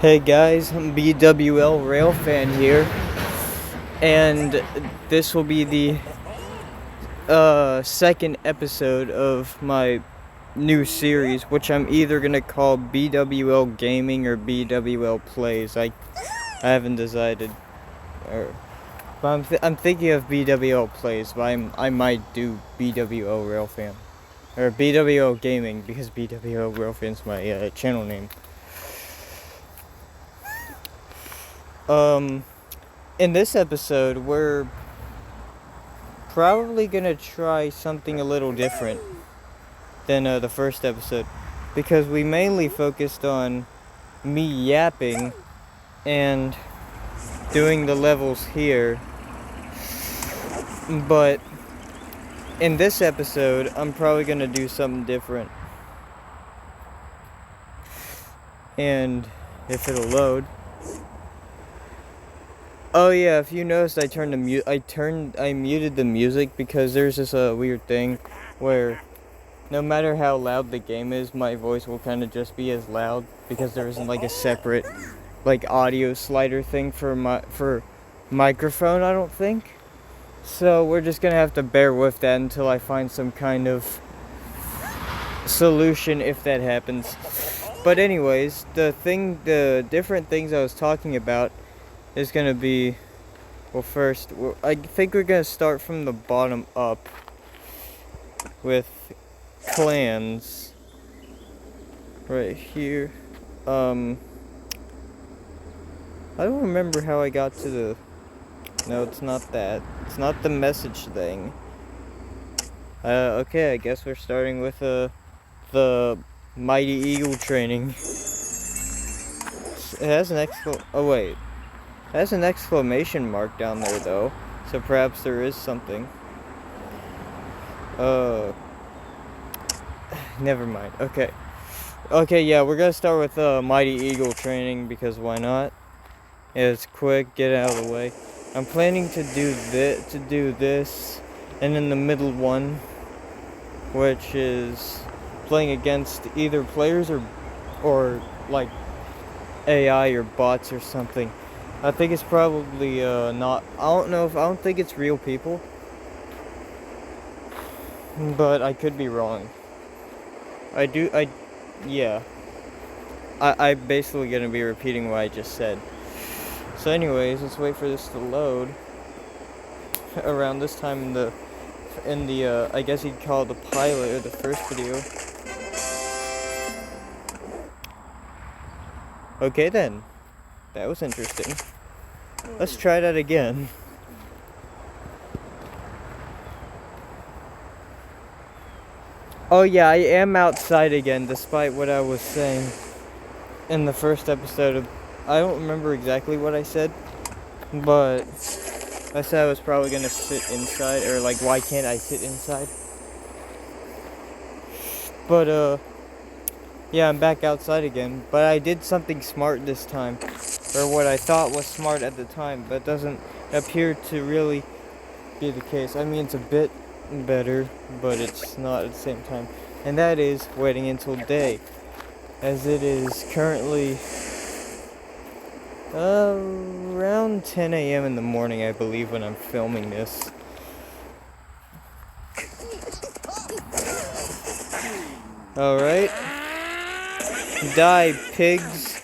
Hey guys, I'm BWL Rail Fan here, and this will be the second episode of my new series, which I'm either gonna call BWL Gaming or BWL Plays. I haven't decided, but I'm thinking of BWL Plays, but I might do BWL Rail Fan or BWL Gaming because BWL Rail Fan's my channel name. In this episode, we're probably gonna try something a little different than the first episode, because we mainly focused on me yapping and doing the levels here. But in this episode, I'm probably gonna do something different. And if it'll load. Oh yeah, if you noticed, I muted the music because there's this weird thing where no matter how loud the game is, my voice will kind of just be as loud because there isn't like a separate like audio slider thing for microphone, I don't think. So we're just gonna have to bear with that until I find some kind of solution if that happens. But anyways, the different things I was talking about is gonna be, well, first, I think we're gonna start from the bottom up with clans right here. I don't remember how I got to the, no, it's not that, it's not the message thing. Okay, I guess we're starting with the Mighty Eagle training. It has an oh wait, it has an exclamation mark down there though, so perhaps there is something. Never mind. Okay, yeah, we're gonna start with Mighty Eagle training because why not? Yeah, it's quick, get it out of the way. I'm planning to do this, and then the middle one, which is playing against either players or like AI or bots or something. I think it's probably not. I don't think it's real people, but I could be wrong. Yeah. I'm basically gonna be repeating what I just said. So anyways, let's wait for this to load. Around this time in the I guess you'd call it the pilot or the first video. Okay then. That was interesting. Let's try that again. Oh yeah, I am outside again, despite what I was saying in the first episode. I don't remember exactly what I said, but I said I was probably gonna sit inside, or like, why can't I sit inside? But yeah, I'm back outside again, but I did something smart this time, or what I thought was smart at the time, but doesn't appear to really be the case. I mean, it's a bit better, but it's not at the same time, and that is waiting until day, as it is currently around 10 a.m. in the morning, I believe, when I'm filming this. Alright. Die, pigs.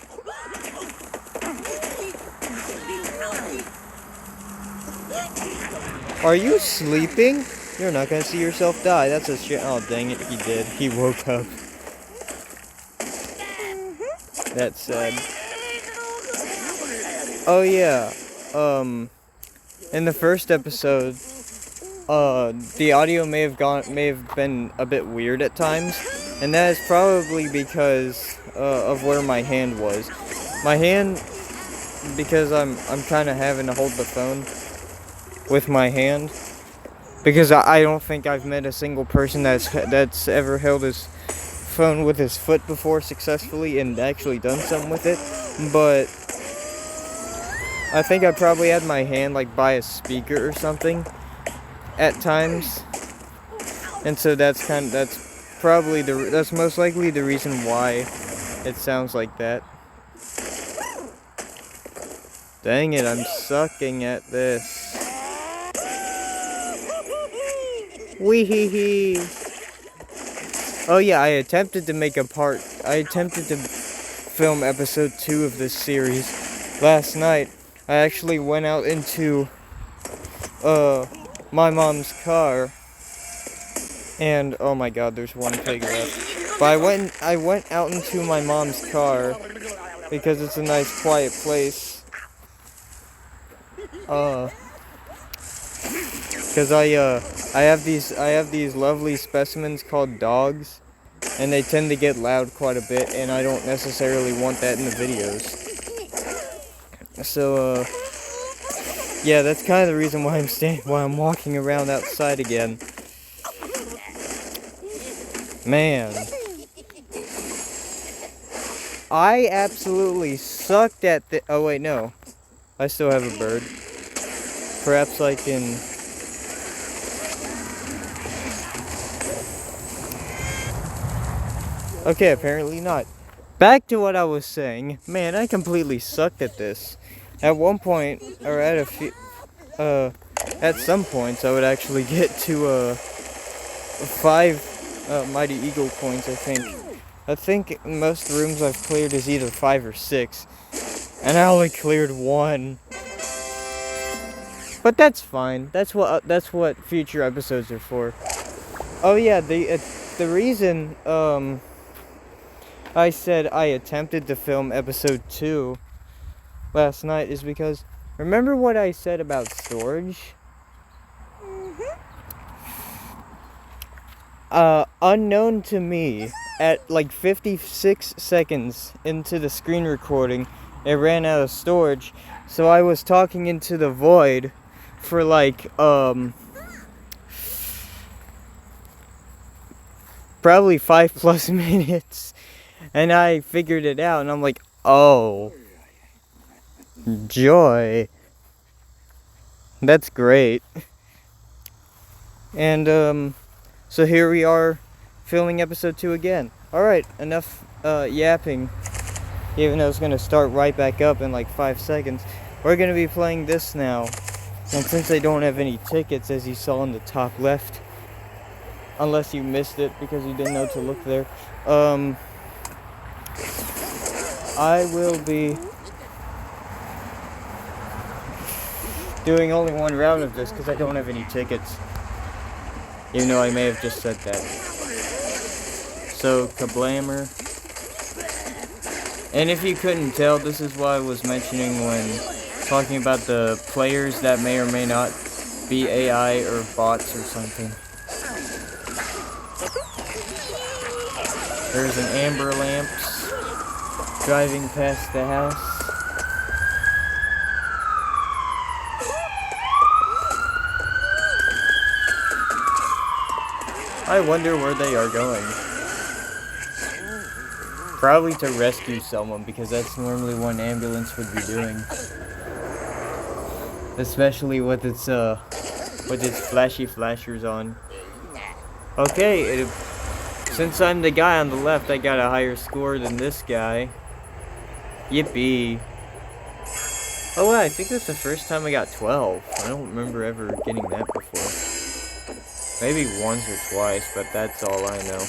Are you sleeping? You're not gonna see yourself die. That's a shit. Oh, dang it, he did. He woke up. That's sad. Oh yeah, in the first episode, the audio may have been a bit weird at times, and that is probably because of where my hand was. My hand, because I'm kind of having to hold the phone with my hand, because I don't think I've met a single person that's ever held his phone with his foot before successfully and actually done something with it, but I think I probably had my hand like by a speaker or something at times, and so that's most likely the reason why it sounds like that. Dang it, I'm sucking at this. Wee hee hee. Oh yeah, I attempted to film episode 2 of this series last night. I actually went out into my mom's car, and oh my god, there's one pig left. But I went out into my mom's car because it's a nice quiet place. Because I have these lovely specimens called dogs, and they tend to get loud quite a bit, and I don't necessarily want that in the videos. So yeah, that's kind of the reason why I'm walking around outside again. Man, I absolutely sucked at the. Oh wait, no, I still have a bird. Perhaps I can. Okay, apparently not. Back to what I was saying. Man, I completely sucked at this. At one point, or at a few, at some points, I would actually get to 5 Mighty Eagle coins. I think most rooms I've cleared is either 5 or 6, and I only cleared 1. But that's fine. That's what future episodes are for. Oh yeah, the reason I said I attempted to film episode 2 last night is because, remember what I said about storage? Unknown to me, at like 56 seconds into the screen recording, it ran out of storage, so I was talking into the void for like, probably 5+ minutes, and I figured it out, and I'm like, oh, joy. That's great. And, so here we are, filming episode 2 again. Alright, enough, yapping, even though it's gonna start right back up in like 5 seconds. We're gonna be playing this now, and since I don't have any tickets, as you saw in the top left, unless you missed it because you didn't know to look there, I will be doing only one round of this because I don't have any tickets. Even though I may have just said that. So, kablammer. And if you couldn't tell, this is what I was mentioning when talking about the players that may or may not be AI or bots or something. There's an amber lamps driving past the house. I wonder where they are going. Probably to rescue someone, because that's normally what an ambulance would be doing. Especially with its flashy flashers on. Okay, since I'm the guy on the left, I got a higher score than this guy. Yippee. Oh wow, I think that's the first time I got 12. I don't remember ever getting that before. Maybe once or twice, but that's all I know.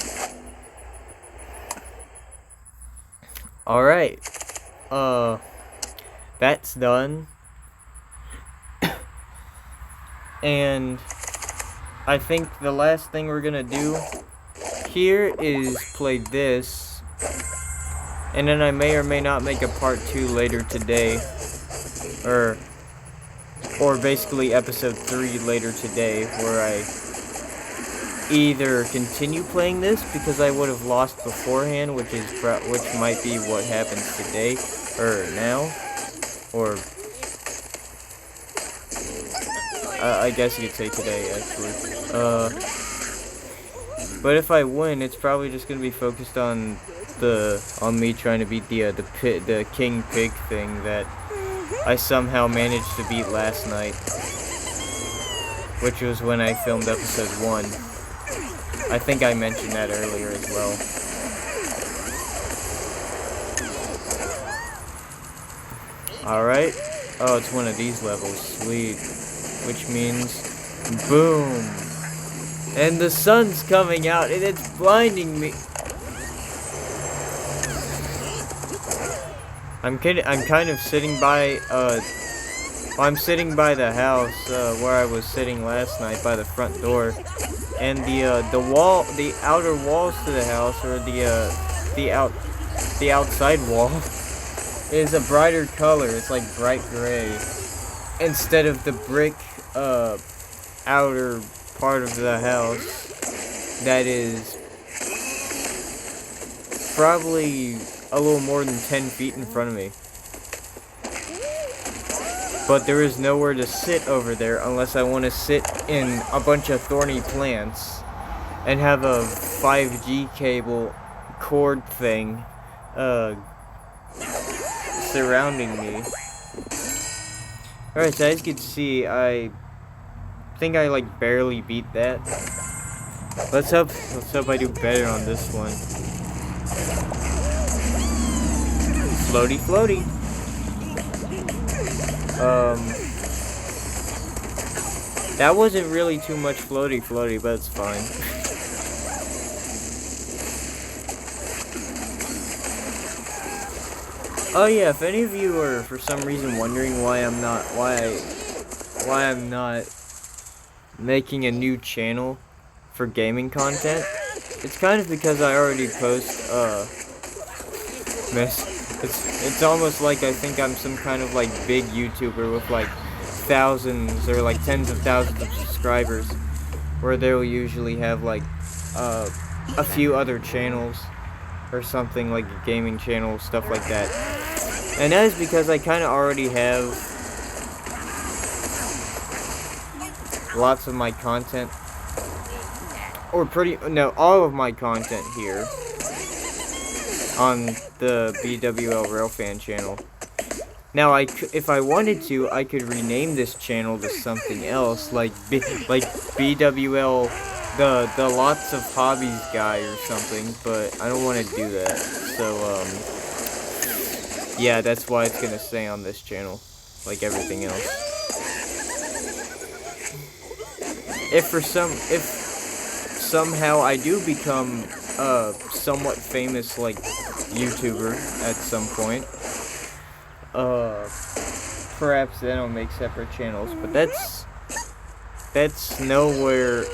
Alright. That's done. And I think the last thing we're gonna do here is play this. And then I may or may not make a part 2 later today. Or basically episode 3 later today, where I either continue playing this because I would have lost beforehand, which might be what happens today or now, or I guess you could say today actually. But if I win, it's probably just gonna be focused on me trying to beat the king pig thing that I somehow managed to beat last night, which was when I filmed episode 1. I think I mentioned that earlier as well. Alright, Oh, it's one of these levels. Sweet. Which means, boom. And the sun's coming out and it's blinding me. I'm kind of sitting by, I'm sitting by the house, where I was sitting last night by the front door. And the outer walls to the house, or the outside wall, is a brighter color. It's like bright gray, instead of the brick, outer part of the house that is probably a little more than 10 feet in front of me. But there is nowhere to sit over there unless I want to sit in a bunch of thorny plants and have a 5G cable cord thing surrounding me. Alright, so as you can see, I think I like barely beat that. Let's hope I do better on this one. Floaty floaty. That wasn't really too much floaty floaty, but it's fine. Oh yeah, if any of you are for some reason wondering why I'm not making a new channel for gaming content, it's kind of because I already post it's almost like I think I'm some kind of like big YouTuber with like thousands or like tens of thousands of subscribers, where they'll usually have like a few other channels or something, like a gaming channel, stuff like that. And that is because I kind of already have lots of my content, or all of my content here on the BWL Railfan channel. Now, if I wanted to, I could rename this channel to something else, like BWL, the Lots of Hobbies guy or something, but I don't want to do that. So, yeah, that's why it's gonna stay on this channel, like everything else. If somehow I do become somewhat famous, like, YouTuber at some point, perhaps then I'll make separate channels, but that's nowhere,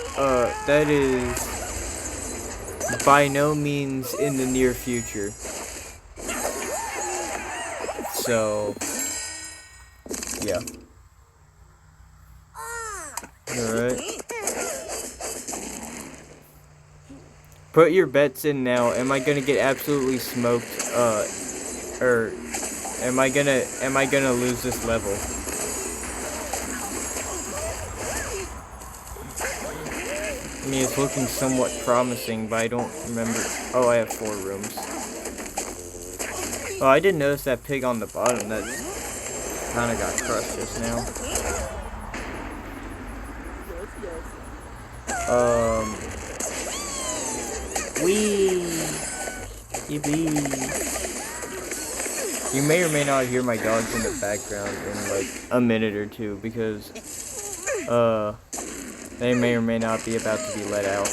that is by no means in the near future. So, yeah. Alright. Put your bets in now. Am I gonna get absolutely smoked, or am I gonna lose this level? I mean, it's looking somewhat promising, but I don't remember. Oh, I have 4 rooms. Oh, I didn't notice that pig on the bottom. That kind of got crushed just now. Yippee. You may or may not hear my dogs in the background in like a minute or two, because they may or may not be about to be let out.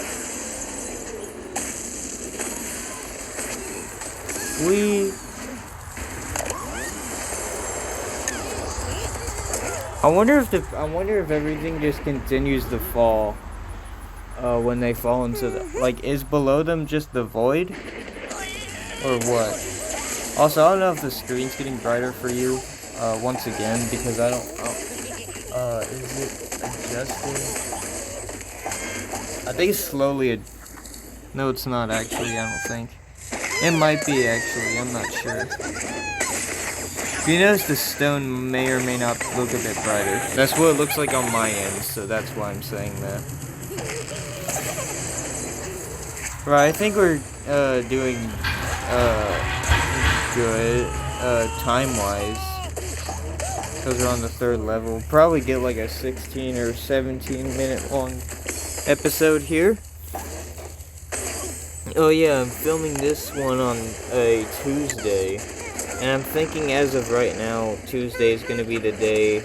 I wonder if everything just continues to fall when they fall into the, like, is below them just the void, or what? Also, I don't know if the screen's getting brighter for you once again, because I don't is it adjusting? I think it's slowly no, it's not actually, I don't think. It might be actually, I'm not sure. You notice the stone may or may not look a bit brighter. That's what it looks like on my end, so that's why I'm saying that. Right, I think we're doing good time-wise, because we're on the 3rd level. Probably get like a 16 or 17 minute long episode here. Oh yeah, I'm filming this one on a Tuesday. And I'm thinking as of right now, Tuesday is going to be the day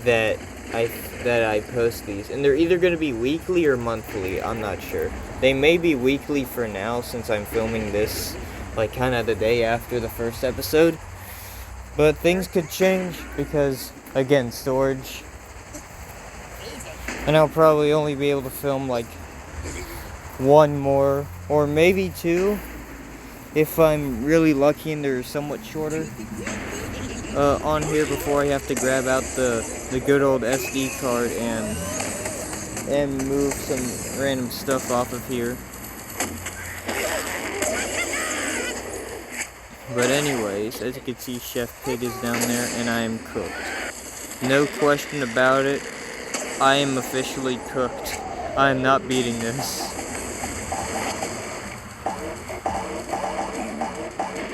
that I post these. And they're either going to be weekly or monthly, I'm not sure. They may be weekly for now since I'm filming this like kind of the day after the first episode. But things could change because, again, storage. And I'll probably only be able to film like one more or maybe two if I'm really lucky and they're somewhat shorter on here before I have to grab out the good old SD card and move some random stuff off of here. But anyways, as you can see, Chef Pig is down there and I am cooked. No question about it, I am officially cooked. I am not beating this.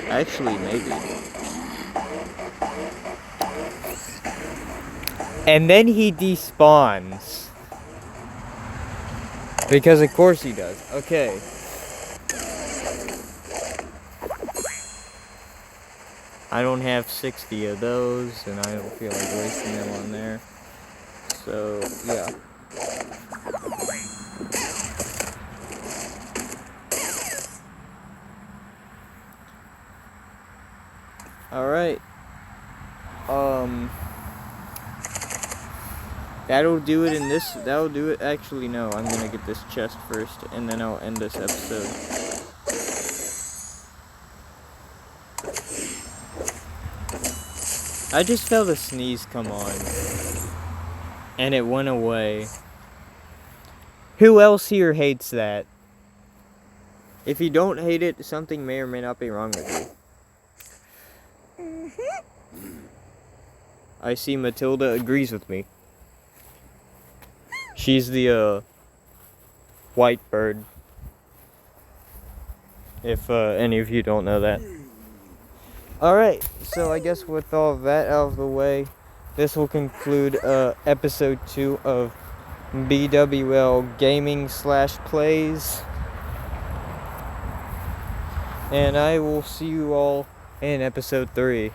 Actually, maybe. And then he despawns. Because of course he does. Okay. I don't have 60 of those, and I don't feel like wasting them on there. So, yeah. Alright. That'll do it in this. That'll do it. Actually, no. I'm gonna get this chest first, and then I'll end this episode. I just felt a sneeze come on. And it went away. Who else here hates that? If you don't hate it, something may or may not be wrong with you. I see Matilda agrees with me. She's the white bird. If any of you don't know that. Alright, so I guess with all of that out of the way, this will conclude episode 2 of BWL Gaming / Plays. And I will see you all in episode 3.